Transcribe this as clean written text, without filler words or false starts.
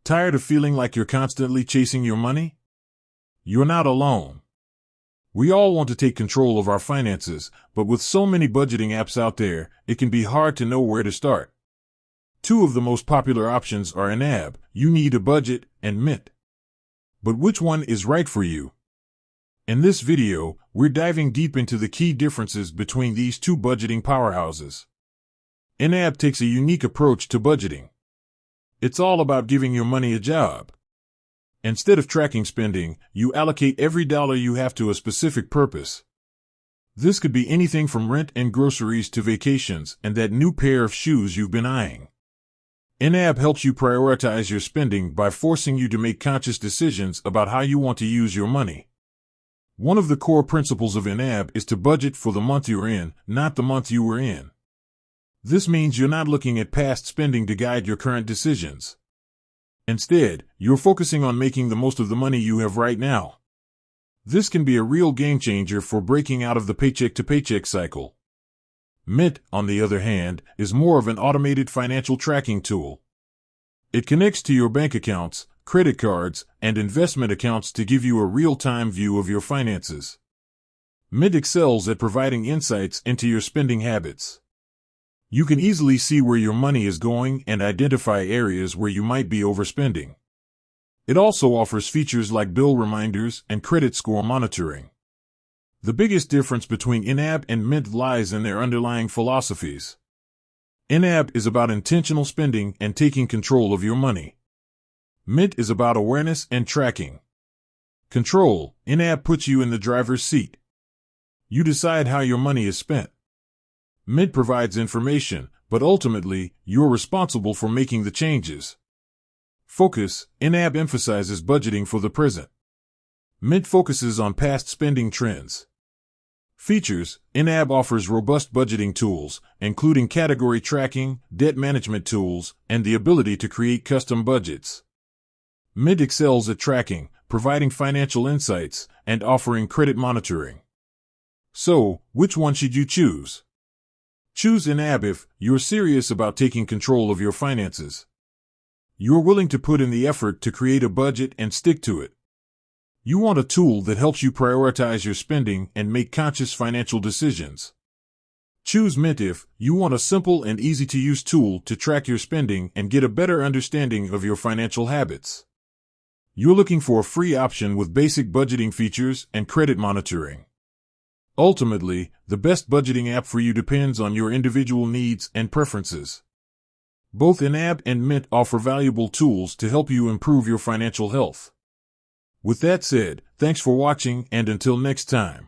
Tired of feeling like you're constantly chasing your money? You're not alone. We all want to take control of our finances, but with so many budgeting apps out there, it can be hard to know where to start. Two of the most popular options are YNAB, You Need a Budget, and Mint. But which one is right for you? In this video, we're diving deep into the key differences between these two budgeting powerhouses. YNAB takes a unique approach to budgeting. It's all about giving your money a job. Instead of tracking spending, you allocate every dollar you have to a specific purpose. This could be anything from rent and groceries to vacations and that new pair of shoes you've been eyeing. YNAB helps you prioritize your spending by forcing you to make conscious decisions about how you want to use your money. One of the core principles of YNAB is to budget for the month you're in, not the month you were in. This means you're not looking at past spending to guide your current decisions. Instead, you're focusing on making the most of the money you have right now. This can be a real game changer for breaking out of the paycheck-to-paycheck cycle. Mint, on the other hand, is more of an automated financial tracking tool. It connects to your bank accounts, credit cards, and investment accounts to give you a real-time view of your finances. Mint excels at providing insights into your spending habits. You can easily see where your money is going and identify areas where you might be overspending. It also offers features like bill reminders and credit score monitoring. The biggest difference between YNAB and Mint lies in their underlying philosophies. YNAB is about intentional spending and taking control of your money. Mint is about awareness and tracking. Control: YNAB puts you in the driver's seat. You decide how your money is spent. Mint provides information, but ultimately, you're responsible for making the changes. Focus: YNAB emphasizes budgeting for the present. Mint focuses on past spending trends. Features: YNAB offers robust budgeting tools, including category tracking, debt management tools, and the ability to create custom budgets. Mint excels at tracking, providing financial insights, and offering credit monitoring. So, which one should you choose? Choose YNAB if you're serious about taking control of your finances. You're willing to put in the effort to create a budget and stick to it. You want a tool that helps you prioritize your spending and make conscious financial decisions. Choose Mint if you want a simple and easy-to-use tool to track your spending and get a better understanding of your financial habits. You're looking for a free option with basic budgeting features and credit monitoring. Ultimately, the best budgeting app for you depends on your individual needs and preferences. Both YNAB and Mint offer valuable tools to help you improve your financial health. With that said, thanks for watching, and until next time.